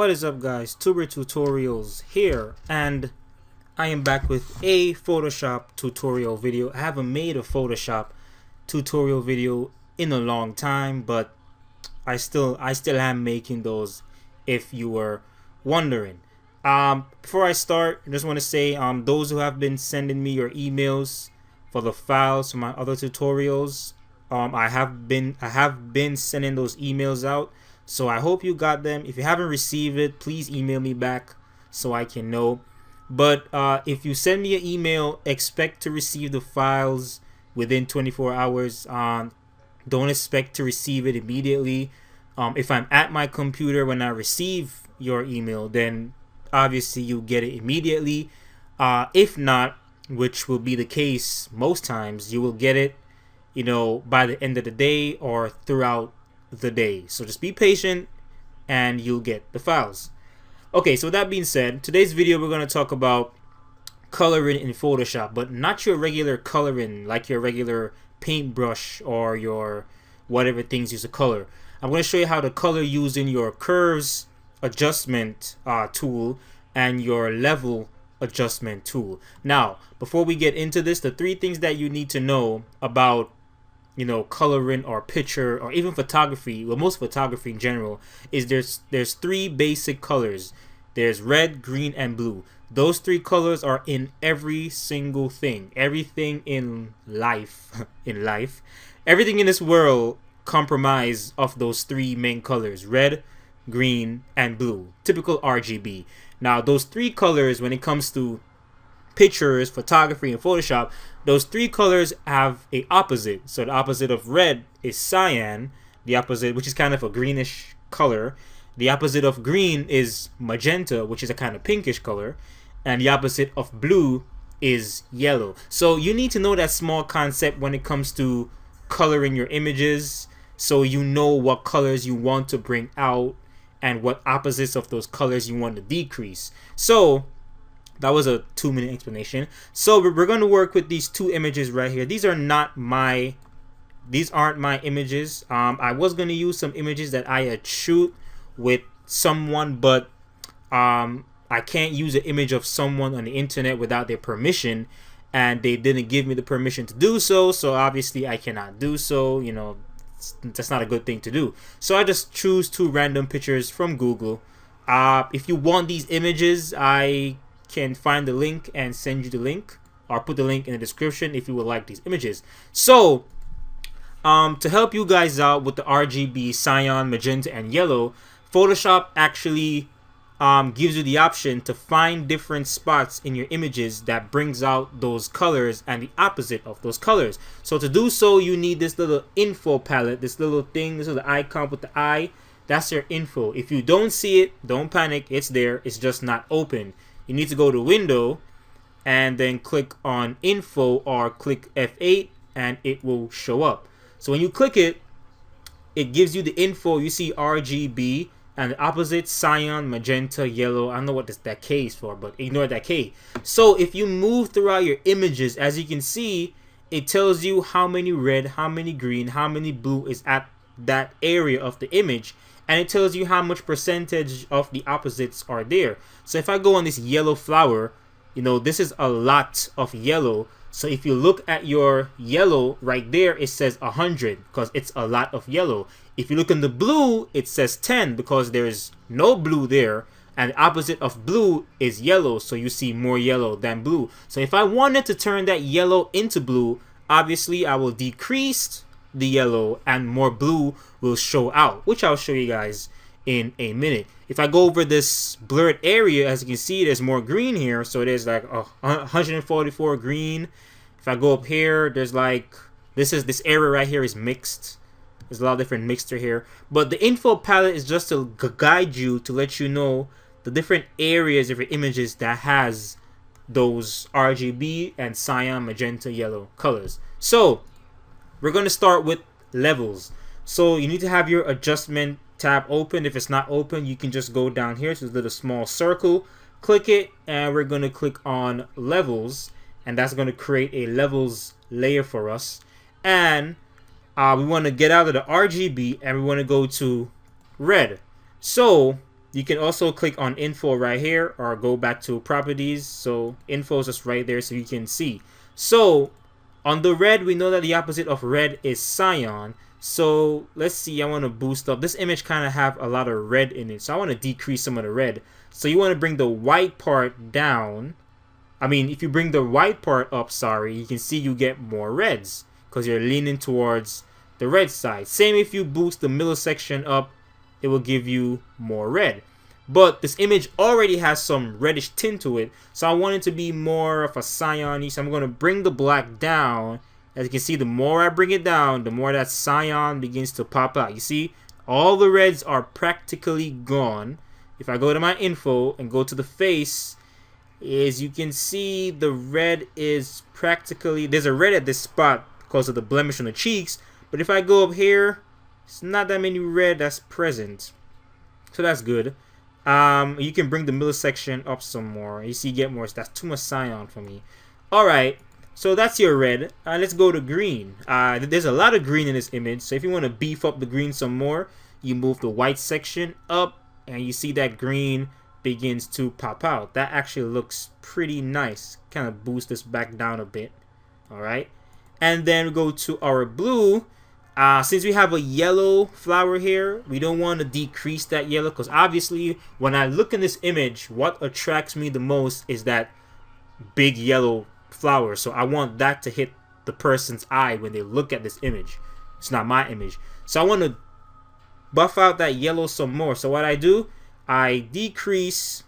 What is up, guys? Tuber Tutorials here, and I am back with a Photoshop tutorial video. I haven't made a Photoshop tutorial video in a long time, but I still am making those, if you were wondering. Before I start, I just want to say those who have been sending me your emails for the files for my other tutorials, I have been sending those emails out. So I hope you got them. If you haven't received it, please email me back so I can know. But if you send me an email, expect to receive the files within 24 hours. Don't expect to receive it immediately. If I'm at my computer when I receive your email, then obviously you get it immediately. If not, which will be the case most times, you will get it, by the end of the day or throughout the day. So just be patient and you'll get the files. Okay, so with that being said, today's video we're going to talk about coloring in Photoshop, but not your regular coloring like your regular paintbrush or your whatever things use to color. I'm going to show you how to color using your curves adjustment tool and your level adjustment tool. Now, before we get into this, the three things that you need to know about coloring or picture or even photography, well, most photography in general, is there's three basic colors. There's red, green, and blue. Those three colors are in every single thing. Everything in life, everything in this world comprise of those three main colors: red, green, and blue. Typical RGB. Now, those three colors, when it comes to pictures, photography, and Photoshop, those three colors have a opposite. So the opposite of red is cyan, the opposite, which is kind of a greenish color. The opposite of green is magenta, which is a kind of pinkish color, and the opposite of blue is yellow. So you need to know that small concept when it comes to coloring your images, so you know what colors you want to bring out and what opposites of those colors you want to decrease. So that was a 2-minute explanation. So we're going to work with these two images right here. These aren't my images. I was going to use some images that I had shoot with someone, but I can't use an image of someone on the internet without their permission, and they didn't give me the permission to do so. So obviously I cannot do so. That's not a good thing to do. So I just choose two random pictures from Google. If you want these images, I can find the link and send you the link, or put the link in the description if you would like these images. So to help you guys out with the RGB, cyan, magenta, and yellow, Photoshop actually gives you the option to find different spots in your images that brings out those colors and the opposite of those colors. So to do so, you need this little info palette, this little thing, this little icon with the eye. That's your info. If you don't see it, don't panic. It's there. It's just not open. You need to go to Window and then click on Info, or click F8, and it will show up. So when you click it, it gives you the info. You see RGB and the opposite cyan, magenta, yellow. I don't know what that K is for, but ignore that K. So if you move throughout your images, as you can see, it tells you how many red, how many green, how many blue is at that area of the image. And it tells you how much percentage of the opposites are there. So if I go on this yellow flower, this is a lot of yellow. So if you look at your yellow right there, it says 100 because it's a lot of yellow. If you look in the blue, it says 10 because there's no blue there. And the opposite of blue is yellow. So you see more yellow than blue. So if I wanted to turn that yellow into blue, obviously I will decrease the yellow and more blue will show out, which I'll show you guys in a minute. If I go over this blurred area, as you can see, there's more green here. So there's like 144 green. If I go up here, there's like this area right here is mixed. There's a lot of different mixture here, but the info palette is just to guide you, to let you know the different areas of your images that has those RGB and cyan, magenta, yellow colors. So we're going to start with levels. So you need to have your adjustment tab open. If it's not open, you can just go down here to the little small circle, click it, and we're going to click on levels, and that's going to create a levels layer for us. And we want to get out of the RGB and we want to go to red. So You can also click on info right here or go back to properties. So info is just right there so you can see. So on the red, we know that the opposite of red is cyan. So let's see, I want to boost up. This image kind of have a lot of red in it. So I want to decrease some of the red. So you want to bring the white part down. I mean, if you bring the white part up, sorry, you can see you get more reds because you're leaning towards the red side. Same if you boost the middle section up, it will give you more red. But this image already has some reddish tint to it, so I want it to be more of a cyan-y. So I'm going to bring the black down. As you can see, the more I bring it down, the more that cyan begins to pop out. You see, all the reds are practically gone. If I go to my info and go to the face, as you can see, the red is practically, there's a red at this spot because of the blemish on the cheeks. But if I go up here, it's not that many red that's present. So that's good. You can bring the middle section up some more. You see, you get more. That's too much cyan for me. Alright, so that's your red. Let's go to green. There's a lot of green in this image. So if you want to beef up the green some more, you move the white section up. And you see that green begins to pop out. That actually looks pretty nice. Kind of boost this back down a bit. Alright. And then we go to our blue. Since we have a yellow flower here, we don't want to decrease that yellow because obviously when I look in this image, what attracts me the most is that big yellow flower. So I want that to hit the person's eye when they look at this image. It's not my image. So I want to buff out that yellow some more. So what I do, I decrease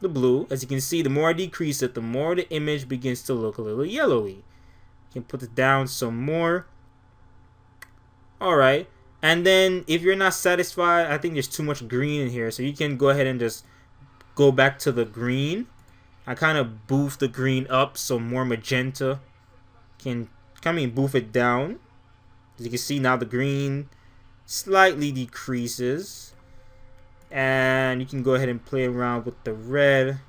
the blue. As you can see, the more I decrease it, the more the image begins to look a little yellowy. You can put it down some more. Alright, and then if you're not satisfied, I think there's too much green in here, so you can go ahead and just go back to the green. I kind of boost the green up, so more magenta. Can come and boost it down. As you can see now, the green slightly decreases. And you can go ahead and play around with the red.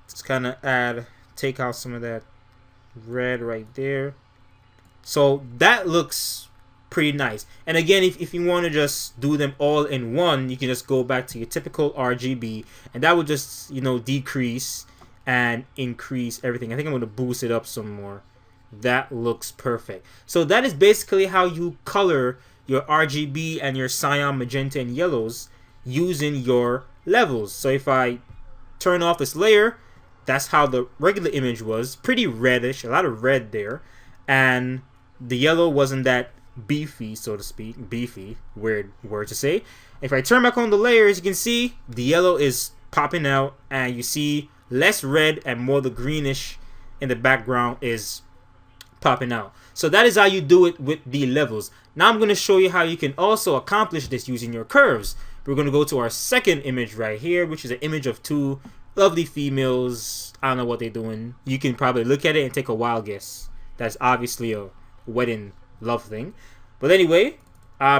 Just kind of take out some of that red right there. So that looks pretty nice. And again, if you want to just do them all in one, you can just go back to your typical RGB, and that will just, you know, decrease and increase everything. I think I'm going to boost it up some more. That looks perfect. So that is basically how you color your RGB and your cyan, magenta, and yellows using your levels. So if I turn off this layer, that's how the regular image was. Pretty reddish, a lot of red there. And the yellow wasn't that beefy, so to speak. Beefy, weird word to say. If I turn back on the layers, you can see the yellow is popping out, and you see less red and more the greenish in the background is popping out. So that is how you do it with the levels. Now I'm going to show you how you can also accomplish this using your curves. We're going to go to our second image right here, which is an image of two lovely females. I don't know what they're doing. You can probably look at it and take a wild guess. That's obviously a wedding love thing. But anyway,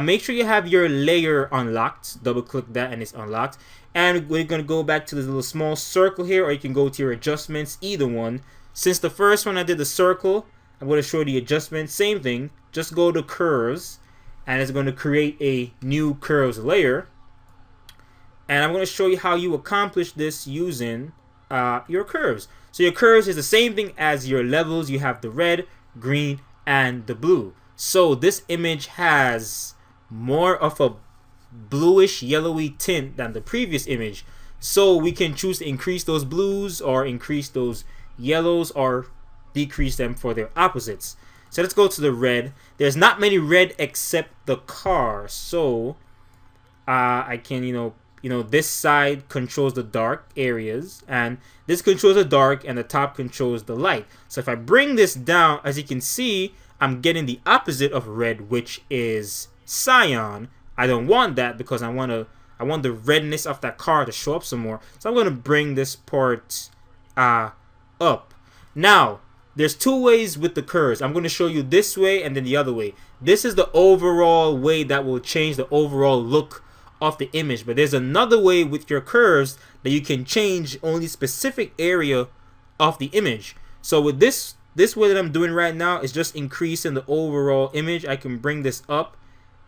make sure you have your layer unlocked. Double click that and it's unlocked. And we're going to go back to this little small circle here, or you can go to your adjustments, either one. Since the first one I did the circle, I'm going to show the adjustment. Same thing, just go to curves, and it's going to create a new curves layer. And I'm going to show you how you accomplish this using your curves. So your curves is the same thing as your levels. You have the red, green, and the blue. So this image has more of a bluish yellowy tint than the previous image. So we can choose to increase those blues or increase those yellows or decrease them for their opposites. So let's go to the red. There's not many red except the car. So I can, this side controls the dark areas, and this controls the dark, and the top controls the light. So if I bring this down, as you can see, I'm getting the opposite of red, which is cyan. I don't want that because I want the redness of that car to show up some more. So I'm going to bring this part up. Now, there's two ways with the curves. I'm going to show you this way and then the other way. This is the overall way that will change the overall look of the image. But there's another way with your curves that you can change only specific area of the image. So with this way that I'm doing right now is just increasing the overall image. I can bring this up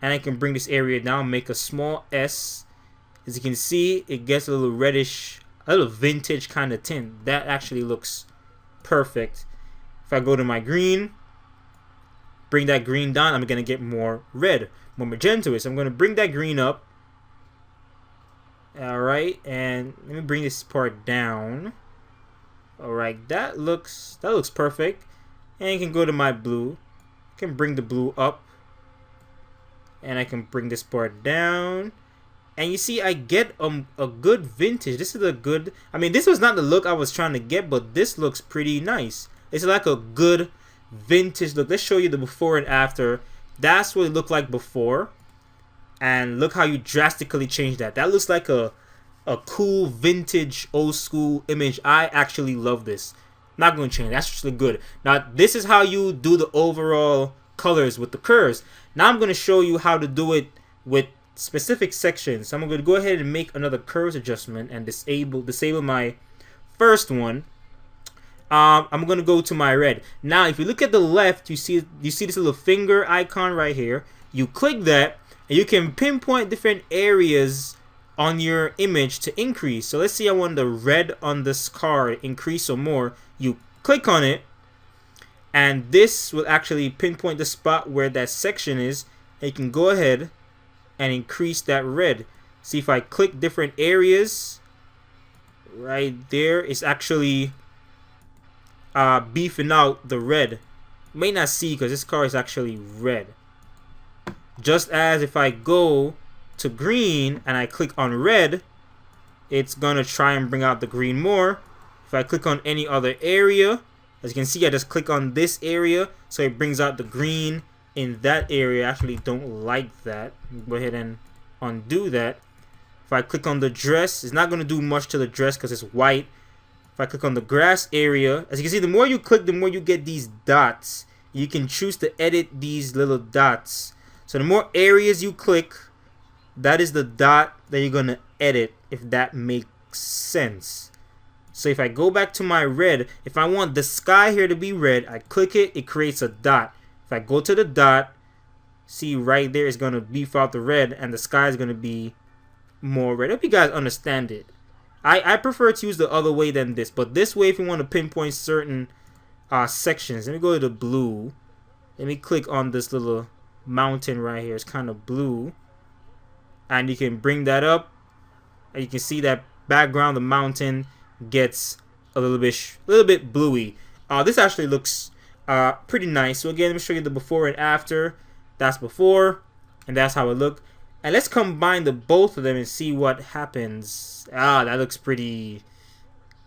and I can bring this area down, make a small S, As you can see, it gets a little reddish, a little vintage kind of tint. That actually looks perfect. If I go to my green, bring that green down, I'm gonna get more red, more magenta. So I'm gonna bring that green up. Alright, and let me bring this part down. Alright, that looks perfect. And you can go to my blue. I can bring the blue up. And I can bring this part down. And you see, I get a good vintage. This is a good, I mean, this was not the look I was trying to get, but this looks pretty nice. It's like a good vintage look. Let's show you the before and after. That's what it looked like before. And look how you drastically changed that. That looks like a cool vintage old school image. I actually love this. Not going to change. That's actually good. Now this is how you do the overall colors with the curves. Now I'm going to show you how to do it with specific sections. So I'm going to go ahead and make another curves adjustment and disable my first one. I'm going to go to my red. Now if you look at the left, you see this little finger icon right here. You click that and you can pinpoint different areas on your image to increase. So let's see, I want the red on this card increase some more. You click on it and this will actually pinpoint the spot where that section is, and you can go ahead and increase that red. See, if I click different areas right there, it's actually beefing out the red. You may not see because this card is actually red. Just as if I go to green and I click on red, it's gonna try and bring out the green more. If I click on any other area, as you can see, I just click on this area, so it brings out the green in that area. I actually don't like that. Go ahead and undo that. If I click on the dress, it's not gonna do much to the dress because it's white. If I click on the grass area, as you can see, the more you click, the more you get these dots. You can choose to edit these little dots. So the more areas you click, that is the dot that you're going to edit, if that makes sense. So if I go back to my red, if I want the sky here to be red, I click it, it creates a dot. If I go to the dot, see right there, it's going to beef out the red and the sky is going to be more red. I hope you guys understand it. I prefer to use the other way than this, but this way, if you want to pinpoint certain sections, let me go to the blue. Let me click on this little mountain right here. It's kind of blue. And you can bring that up, and you can see that background, the mountain gets a little bit bluey. This actually looks pretty nice. So again, let me show you the before and after. That's before, and that's how it looked. And let's combine the both of them and see what happens. That looks pretty.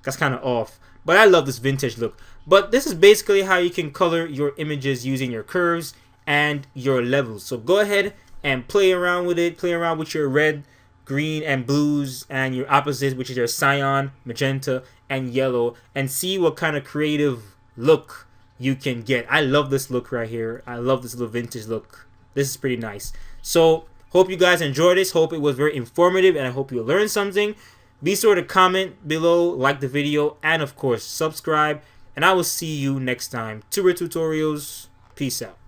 That's kind of off, but I love this vintage look. But this is basically how you can color your images using your curves and your levels. So go ahead and play around with it. Play around with your red, green, and blues, and your opposites, which is your cyan, magenta, and yellow, and see what kind of creative look you can get. I love this look right here. I love this little vintage look. This is pretty nice. So hope you guys enjoyed this. Hope it was very informative, and I hope you learned something. Be sure to comment below, like the video, and of course subscribe. And I will see you next time. Tuber Tutorials. Peace out.